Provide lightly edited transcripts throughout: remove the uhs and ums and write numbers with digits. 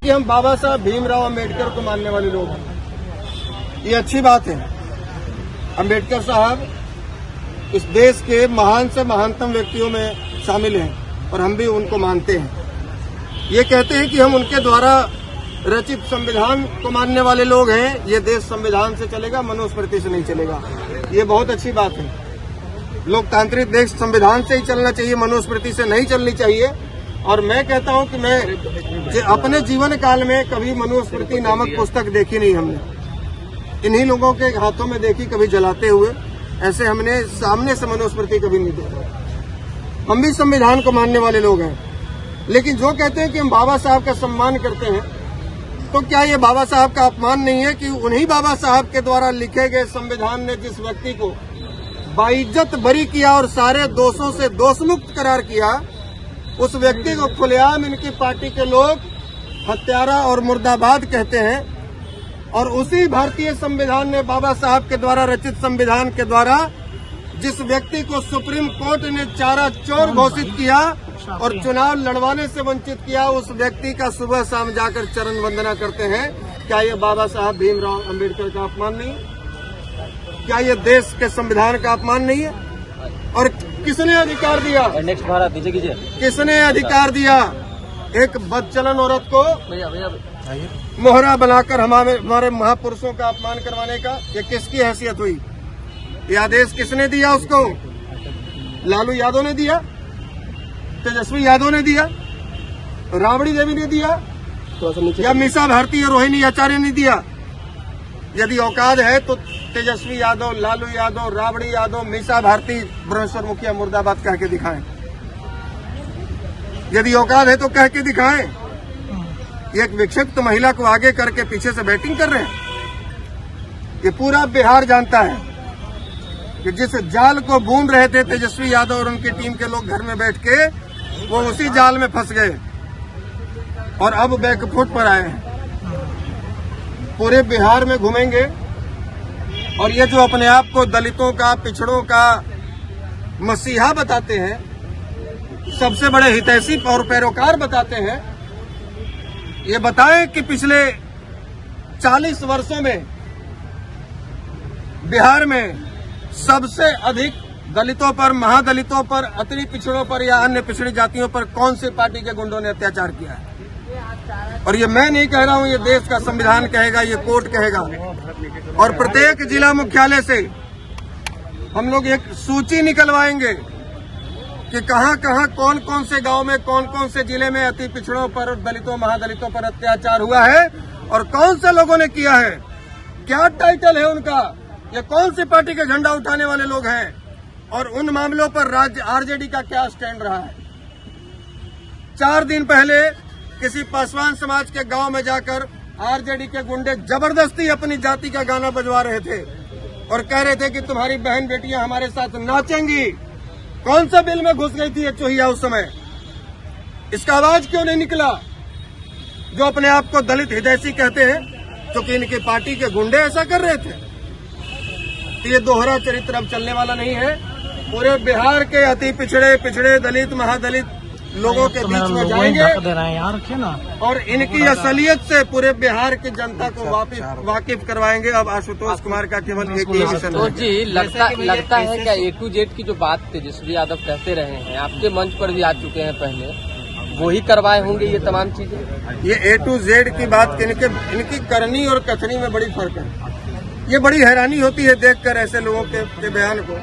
कि हम बाबा साहब भीमराव अंबेडकर को मानने वाले लोग हैं। ये अच्छी बात है। अंबेडकर साहब इस देश के महान से महानतम व्यक्तियों में शामिल हैं और हम भी उनको मानते हैं। ये कहते हैं कि हम उनके द्वारा रचित संविधान को मानने वाले लोग हैं। ये देश संविधान से चलेगा, मनुस्मृति से नहीं चलेगा। ये बहुत अच्छी बात है। लोकतांत्रिक देश संविधान से ही चलना चाहिए, मनुस्मृति से नहीं चलनी चाहिए। और मैं कहता हूं कि मैं अपने जीवन काल में कभी मनुस्मृति नामक पुस्तक देखी नहीं हमने। इन्हीं लोगों के हाथों में देखी, कभी जलाते हुए। ऐसे हमने सामने से मनुस्मृति कभी नहीं देखा। हम भी संविधान को मानने वाले लोग हैं। लेकिन जो कहते हैं कि हम बाबा साहब का सम्मान करते हैं, तो क्या ये बाबा साहब का अपमान नहीं है कि उन्हीं बाबा साहब के द्वारा लिखे गए संविधान ने जिस व्यक्ति को बाइज्जत बरी किया और सारे दोषों से दोषमुक्त करार किया, उस व्यक्ति को खुलेआम इनकी पार्टी के लोग हत्यारा और मुर्दाबाद कहते हैं। और उसी भारतीय संविधान ने बाबा साहब के द्वारा रचित संविधान के द्वारा जिस व्यक्ति को सुप्रीम कोर्ट ने चारा चोर घोषित किया और चुनाव लड़वाने से वंचित किया, उस व्यक्ति का सुबह शाम जाकर चरण वंदना करते हैं। क्या ये बाबा साहब भीमराव अंबेडकर का अपमान नहीं है? क्या ये देश के संविधान का अपमान नहीं है? और किसने अधिकार दिया? नेक्स्ट भारत दीजिए। किसने अधिकार दिया एक बदचलन औरत को मोहरा बनाकर हमारे महापुरुषों का अपमान करवाने का? ये किसकी हैसियत हुई? ये आदेश किसने दिया उसको? लालू यादव ने दिया, तेजस्वी यादव ने दिया, राबड़ी देवी ने दिया, या मीसा भारती और रोहिणी आचार्य ने दिया? यदि औकात है तो तेजस्वी यादव, लालू यादव, राबड़ी यादव, मीसा भारती, भुवनेश्वर मुखिया मुर्दाबाद कह के दिखाएं। यदि औकात है तो कह के दिखाएं। एक विक्षिप्त महिला को आगे करके पीछे से बैटिंग कर रहे हैं। ये पूरा बिहार जानता है कि जिस जाल को बूंद रहे थे तेजस्वी यादव और उनकी टीम के लोग घर में बैठ के, वो उसी जाल में फंस गए और अब बैकफुट पर आए हैं। पूरे बिहार में घूमेंगे और ये जो अपने आप को दलितों का, पिछड़ों का मसीहा बताते हैं, सबसे बड़े हितैषी और पैरोकार बताते हैं, ये बताएं कि पिछले 40 वर्षों में बिहार में सबसे अधिक दलितों पर, महादलितों पर, अति पिछड़ों पर या अन्य पिछड़ी जातियों पर कौन सी पार्टी के गुंडों ने अत्याचार किया है? और ये मैं नहीं कह रहा हूं, ये देश का संविधान कहेगा, ये कोर्ट कहेगा। और प्रत्येक जिला मुख्यालय से हम लोग एक सूची निकलवाएंगे कि कहां कहां, कौन कौन से गांव में, कौन कौन से जिले में अति पिछड़ों पर, दलितों, महादलितों पर अत्याचार हुआ है और कौन से लोगों ने किया है, क्या टाइटल है उनका, ये कौन सी पार्टी का झंडा उठाने वाले लोग हैं और उन मामलों पर राज्य आरजेडी का क्या स्टैंड रहा है। 4 दिन पहले किसी पासवान समाज के गांव में जाकर आरजेडी के गुंडे जबरदस्ती अपनी जाति का गाना बजवा रहे थे और कह रहे थे कि तुम्हारी बहन बेटियां हमारे साथ नाचेंगी। कौन सा बिल में घुस गई थी ये चोहिया उस समय? इसका आवाज क्यों नहीं निकला? जो अपने आप को दलित हितैषी कहते हैं, क्योंकि इनकी पार्टी के गुंडे ऐसा कर रहे थे। तो ये दोहरा चरित्र अब चलने वाला नहीं है। पूरे बिहार के अति पिछड़े, दलित, महादलित लोगों के बीच में जाएंगे और इनकी असलियत से पूरे बिहार की जनता को वाकिफ करवाएंगे। अब आशुतोष कुमार का केवल एक ही मिशन है। जी, लगता है क्या A to Z की जो बात तेजस्वी यादव कहते रहे हैं, आपके मंच पर भी आ चुके हैं पहले, वो ही करवाए होंगे ये तमाम चीजें? ये A to Z की बात इनकी करनी और कथनी में बड़ी फर्क है। ये बड़ी हैरानी होती है देखकर ऐसे लोगों के बयान को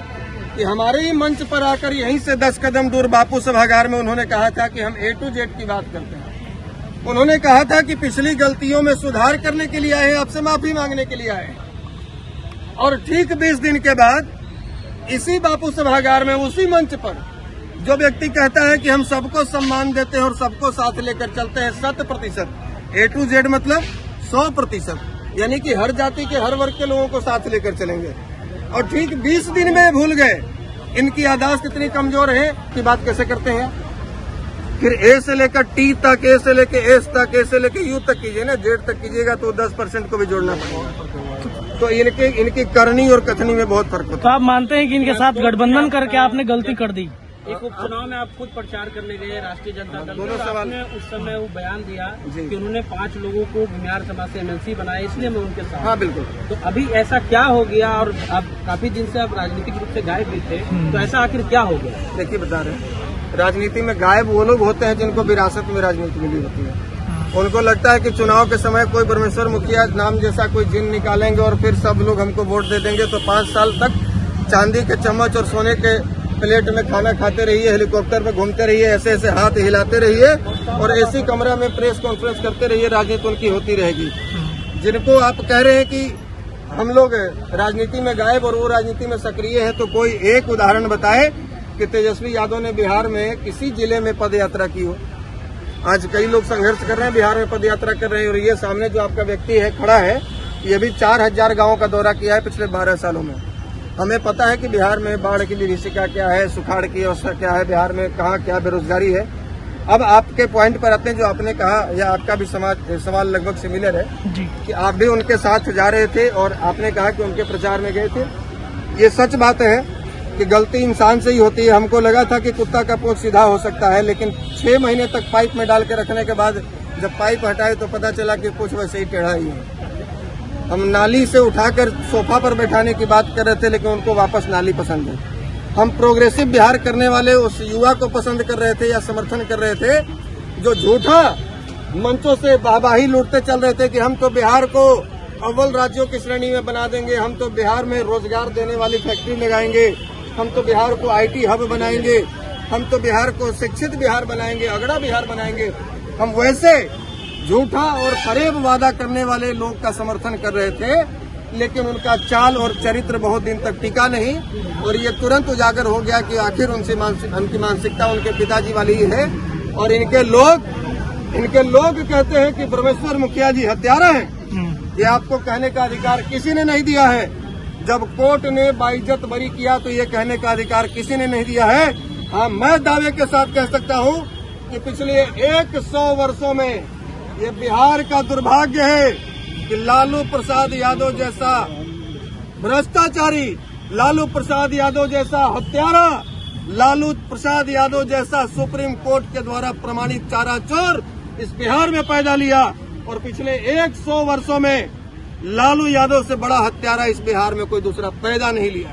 कि हमारे ही मंच पर आकर यहीं से 10 कदम दूर बापू सभागार में उन्होंने कहा था कि हम A to Z की बात करते हैं। उन्होंने कहा था कि पिछली गलतियों में सुधार करने के लिए आए हैं, आपसे माफी मांगने के लिए आए हैं। और ठीक 20 दिन के बाद इसी बापू सभागार में, उसी मंच पर जो व्यक्ति कहता है कि हम सबको सम्मान देते हैं और सबको साथ लेकर चलते हैं 100%, A to Z मतलब 100%, यानी कि हर जाति के, हर वर्ग के लोगों को साथ लेकर चलेंगे। और ठीक 20 दिन में भूल गए। इनकी याददाश्त इतनी कमजोर है कि बात कैसे करते हैं। फिर A से लेकर T तक, A से लेकर S तक, A से लेकर U तक कीजिए ना, Z तक कीजिएगा तो 10% को भी जोड़ना पड़ेगा। तो इनकी करनी और कथनी में बहुत फर्क होता है। तो आप मानते हैं कि इनके साथ गठबंधन करके आपने गलती कर दी? एक उपचुनाव में आप खुद प्रचार करने गए राष्ट्रीय जनता दल दोनों में, सवाल। आपने उस समय वो बयान दिया जी। कि उन्होंने 5 लोगों को बिहार समाज से एमएलसी बनाया, इसलिए मैं उनके साथ। हाँ बिल्कुल। तो अभी ऐसा क्या हो गया, और आप काफी दिन से आप राजनीतिक रूप से गायब भी थे, तो ऐसा आखिर क्या हो गया? देखिए बता रहे हैं, राजनीति में गायब वो लोग होते हैं जिनको विरासत में राजनीति मिली होती है। उनको लगता है कि चुनाव के समय कोई परमेश्वर मुखिया नाम जैसा कोई जिन निकालेंगे और फिर सब लोग हमको वोट दे देंगे, तो 5 साल तक चांदी के चम्मच और सोने के प्लेट में खाना खाते रहिए, हेलीकॉप्टर में घूमते रहिए, ऐसे ऐसे हाथ हिलाते रहिए और एसी कमरा में प्रेस कॉन्फ्रेंस करते रहिए, राजनीति उनकी होती रहेगी। जिनको आप कह रहे हैं कि हम लोग राजनीति में गायब और वो राजनीति में सक्रिय है, तो कोई एक उदाहरण बताए कि तेजस्वी यादव ने बिहार में किसी जिले में पद यात्रा की हो। आज कई लोग संघर्ष कर रहे हैं, बिहार में पद यात्रा कर रहे हैं, और ये सामने जो आपका व्यक्ति है खड़ा है, ये भी 4000 गाँव का दौरा किया है पिछले 12 सालों में। हमें पता है कि बिहार में बाढ़ की विभीषिका क्या है, सुखाड़ की अवस्था क्या है, बिहार में कहाँ क्या बेरोजगारी है। अब आपके पॉइंट पर आते हैं, जो आपने कहा, या आपका भी सवाल लगभग सिमिलर है जी, कि आप भी उनके साथ जा रहे थे और आपने कहा कि उनके प्रचार में गए थे। ये सच बात है कि गलती इंसान से ही होती है। हमको लगा था कि कुत्ता का पूंछ सीधा हो सकता है, लेकिन 6 महीने तक पाइप में डाल के रखने के बाद जब पाइप हटाए तो पता चला कि पूंछ वैसे ही टेढ़ा ही है। हम नाली से उठाकर सोफा पर बैठाने की बात कर रहे थे, लेकिन उनको वापस नाली पसंद है। हम प्रोग्रेसिव बिहार करने वाले उस युवा को पसंद कर रहे थे या समर्थन कर रहे थे जो झूठा मंचों से वाहवाही लूटते चल रहे थे कि हम तो बिहार को अव्वल राज्यों की श्रेणी में बना देंगे, हम तो बिहार में रोजगार देने वाली फैक्ट्री लगाएंगे, हम तो बिहार को IT हब बनाएंगे, हम तो बिहार को शिक्षित बिहार बनाएंगे, अगड़ा बिहार बनाएंगे। हम वैसे झूठा और फरेब वादा करने वाले लोग का समर्थन कर रहे थे, लेकिन उनका चाल और चरित्र बहुत दिन तक टिका नहीं, और ये तुरंत उजागर हो गया कि आखिर उनकी मानसिकता उनके पिताजी वाली ही है। और इनके लोग कहते हैं कि परमेश्वर मुखिया जी हत्यारा हैं। ये आपको कहने का अधिकार किसी ने नहीं दिया है। जब कोर्ट ने बाइज्जत बरी किया तो ये कहने का अधिकार किसी ने नहीं दिया है। हाँ, मैं दावे के साथ कह सकता हूँ कि पिछले 100 वर्षों में ये बिहार का दुर्भाग्य है कि लालू प्रसाद यादव जैसा भ्रष्टाचारी, लालू प्रसाद यादव जैसा हत्यारा, लालू प्रसाद यादव जैसा सुप्रीम कोर्ट के द्वारा प्रमाणित चारा चोर इस बिहार में पैदा लिया, और पिछले 100 वर्षों में लालू यादव से बड़ा हत्यारा इस बिहार में कोई दूसरा पैदा नहीं लिया।